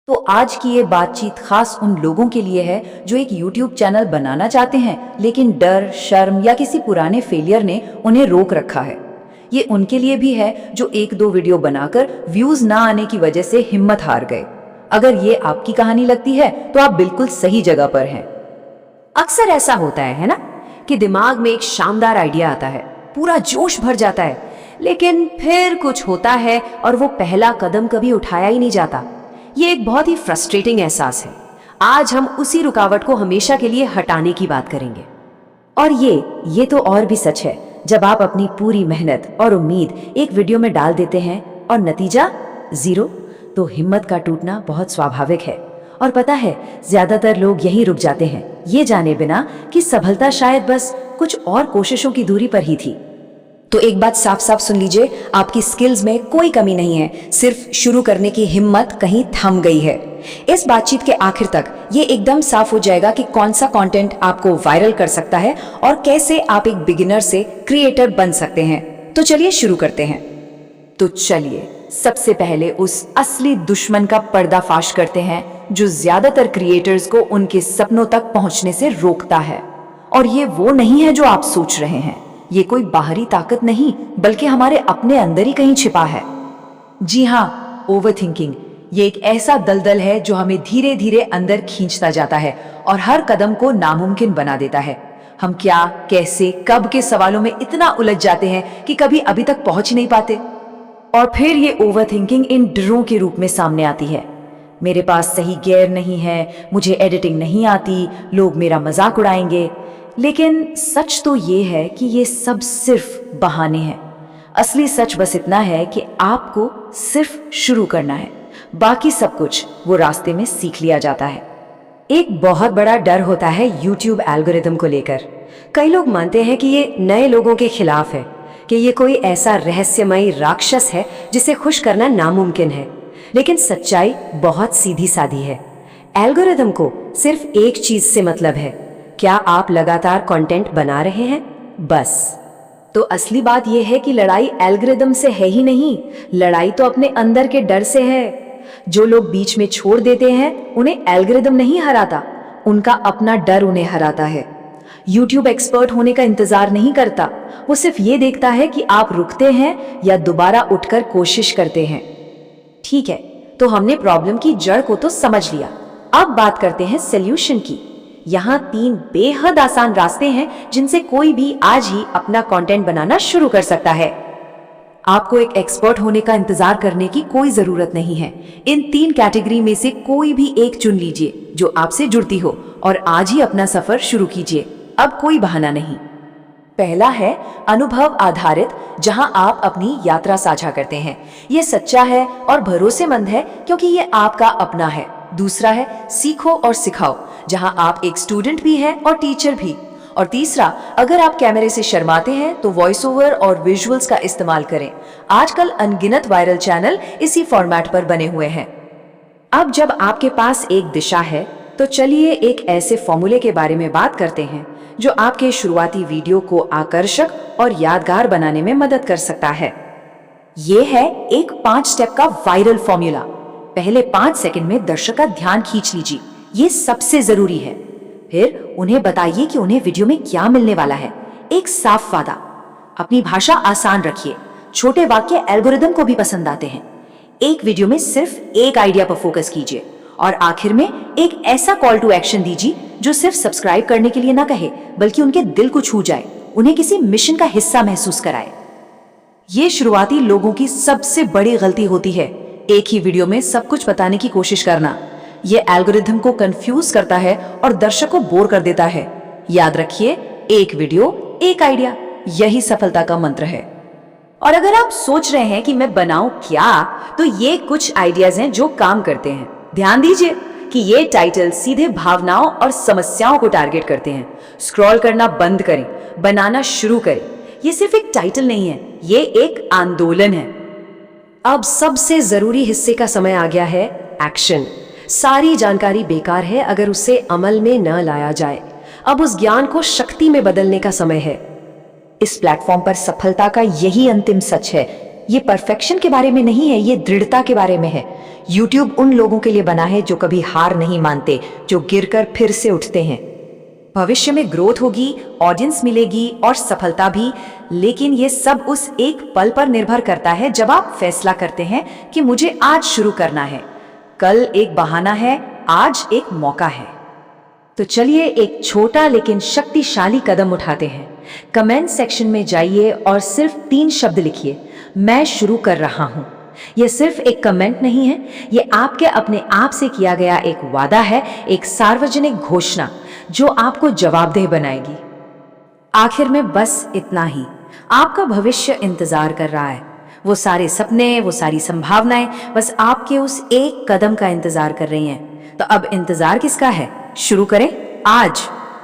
तो आज की ये बातचीत खास उन लोगों के लिए है जो एक YouTube चैनल बनाना चाहते हैं, लेकिन डर, शर्म या किसी पुराने फेलियर ने उन्हें रोक रखा है। ये उनके लिए भी है जो एक दो वीडियो बनाकर व्यूज ना आने की वजह से हिम्मत हार गए। अगर ये आपकी कहानी लगती है तो आप बिल्कुल सही जगह पर हैं। अक्सर ऐसा होता है ना, कि दिमाग में एक शानदार आइडिया आता है, पूरा जोश भर जाता है, लेकिन फिर कुछ होता है और वो पहला कदम कभी उठाया ही नहीं जाता। ये एक बहुत ही फ्रस्ट्रेटिंग एहसास है। आज हम उसी रुकावट को हमेशा के लिए हटाने की बात करेंगे। और ये तो और भी सच है, जब आप अपनी पूरी मेहनत और उम्मीद एक वीडियो में डाल देते हैं और नतीजा जीरो, तो हिम्मत का टूटना बहुत स्वाभाविक है। और पता है, ज्यादातर लोग यहीं रुक जाते हैं, ये जाने बिना कि सफलता शायद बस कुछ और कोशिशों की दूरी पर ही थी। तो एक बात साफ साफ सुन लीजिए, आपकी स्किल्स में कोई कमी नहीं है, सिर्फ शुरू करने की हिम्मत कहीं थम गई है। इस बातचीत के आखिर तक ये एकदम साफ हो जाएगा कि कौन सा कंटेंट आपको वायरल कर सकता है और कैसे आप एक बिगिनर से क्रिएटर बन सकते हैं। तो चलिए शुरू करते हैं। तो चलिए सबसे पहले उस असली दुश्मन का पर्दाफाश करते हैं जो ज्यादातर क्रिएटर्स को उनके सपनों तक पहुंचने से रोकता है। और ये वो नहीं है जो आप सोच रहे हैं। ये कोई बाहरी ताकत नहीं, बल्कि हमारे अपने अंदर ही कहीं छिपा है। जी हाँ, ओवरथिंकिंग। ये एक ऐसा दलदल है जो हमें धीरे धीरे अंदर खींचता जाता है और हर कदम को नामुमकिन बना देता है। हम क्या, कैसे, कब के सवालों में इतना उलझ जाते हैं कि कभी अभी तक पहुंच नहीं पाते। और फिर ये ओवरथिंकिंग इन डरों के रूप में सामने आती है। मेरे पास सही गियर नहीं है, मुझे एडिटिंग नहीं आती, लोग मेरा मजाक उड़ाएंगे। लेकिन सच तो ये है कि ये सब सिर्फ बहाने हैं। असली सच बस इतना है कि आपको सिर्फ शुरू करना है, बाकी सब कुछ वो रास्ते में सीख लिया जाता है। एक बहुत बड़ा डर होता है YouTube एल्गोरिदम को लेकर। कई लोग मानते हैं कि ये नए लोगों के खिलाफ है, कि ये कोई ऐसा रहस्यमयी राक्षस है जिसे खुश करना नामुमकिन है। लेकिन सच्चाई बहुत सीधी सादी है। एल्गोरिदम को सिर्फ एक चीज से मतलब है, क्या आप लगातार कंटेंट बना रहे हैं, बस। तो असली बात यह है कि लड़ाई एल्गोरिदम से है ही नहीं, लड़ाई तो अपने अंदर के डर से है। जो लोग बीच में छोड़ देते हैं उन्हें एल्गोरिदम नहीं हराता, उनका अपना डर उन्हें हराता है। YouTube एक्सपर्ट होने का इंतजार नहीं करता, वो सिर्फ ये देखता है कि आप रुकते हैं या दोबारा उठकर कोशिश करते हैं। ठीक है, तो हमने प्रॉब्लम की जड़ को तो समझ लिया। अब बात करते हैं सॉल्यूशन की। यहाँ 3 बेहद आसान रास्ते हैं जिनसे कोई भी आज ही अपना कंटेंट बनाना शुरू कर सकता है। आपको एक एक्सपर्ट होने का इंतजार करने की कोई जरूरत नहीं है। इन 3 कैटेगरी में से कोई भी एक चुन लीजिए जो आपसे जुड़ती हो और आज ही अपना सफर शुरू कीजिए। अब कोई बहाना नहीं। पहला है अनुभव आधारित, जहां आप अपनी यात्रा साझा करते हैं। यह सच्चा है और भरोसेमंद है क्योंकि ये आपका अपना है। दूसरा है सीखो और सिखाओ, जहां आप एक स्टूडेंट भी हैं और टीचर भी। और तीसरा, अगर आप कैमरे से शर्माते हैं तो वॉइस ओवर और विजुअल्स का इस्तेमाल करें। आजकल अनगिनत वायरल चैनल इसी फॉर्मेट पर बने हुए हैं। अब जब आपके पास एक दिशा है, तो चलिए एक ऐसे फॉर्मूले के बारे में बात करते हैं जो आपके शुरुआती वीडियो को आकर्षक और यादगार बनाने में मदद कर सकता है। ये है एक 5 स्टेप का वायरल फॉर्मूला। पहले 5 सेकंड में दर्शक का ध्यान खींच लीजिए, ये सबसे जरूरी है। फिर उन्हें बताइए कि उन्हें वीडियो में क्या मिलने वाला है। एक साफ वादा, अपनी भाषा आसान रखिए, छोटे वाक्य एल्गोरिदम को भी पसंद आते हैं। एक वीडियो में सिर्फ एक आइडिया पर फोकस कीजिए और आखिर में एक ऐसा कॉल टू एक्शन दीजिए जो सिर्फ सब्सक्राइब करने के लिए ना कहे, बल्कि उनके दिल को छू जाए, उन्हें किसी मिशन का हिस्सा महसूस कराए। ये शुरुआती लोगों की सबसे बड़ी गलती होती है, एक ही वीडियो में सब कुछ बताने की कोशिश करना। ये एल्गोरिथम को कंफ्यूज करता है और दर्शक को बोर कर देता है। याद रखिए, एक वीडियो एक आइडिया, यही सफलता का मंत्र है। और अगर आप सोच रहे हैं कि मैं बनाऊं क्या, तो ये कुछ आइडियाज हैं जो काम करते हैं। ध्यान दीजिए कि ये टाइटल सीधे भावनाओं और समस्याओं को टारगेट करते हैं। स्क्रॉल करना बंद करें, बनाना शुरू करें। ये सिर्फ एक टाइटल नहीं है, ये एक आंदोलन है। अब सबसे जरूरी हिस्से का समय आ गया है, एक्शन। सारी जानकारी बेकार है अगर उसे अमल में न लाया जाए। अब उस ज्ञान को शक्ति में बदलने का समय है। इस प्लेटफॉर्म पर सफलता का यही अंतिम सच है। ये परफेक्शन के बारे में नहीं है, ये दृढ़ता के बारे में है। YouTube उन लोगों के लिए बना है जो कभी हार नहीं मानते, जो गिरकर फिर से उठते हैं। भविष्य में ग्रोथ होगी, ऑडियंस मिलेगी और सफलता भी, लेकिन ये सब उस एक पल पर निर्भर करता है जब आप फैसला करते हैं कि मुझे आज शुरू करना है। कल एक बहाना है, आज एक मौका है। तो चलिए एक छोटा लेकिन शक्तिशाली कदम उठाते हैं। कमेंट सेक्शन में जाइए और सिर्फ 3 शब्द लिखिए, मैं शुरू कर रहा हूं। यह सिर्फ एक कमेंट नहीं है, यह आपके अपने आप से किया गया एक वादा है, एक सार्वजनिक घोषणा जो आपको जवाबदेह बनाएगी। आखिर में बस इतना ही, आपका भविष्य इंतजार कर रहा है। वो सारे सपने, वो सारी संभावनाएं बस आपके उस एक कदम का इंतजार कर रही हैं। तो अब इंतजार किसका है? शुरू करें आज।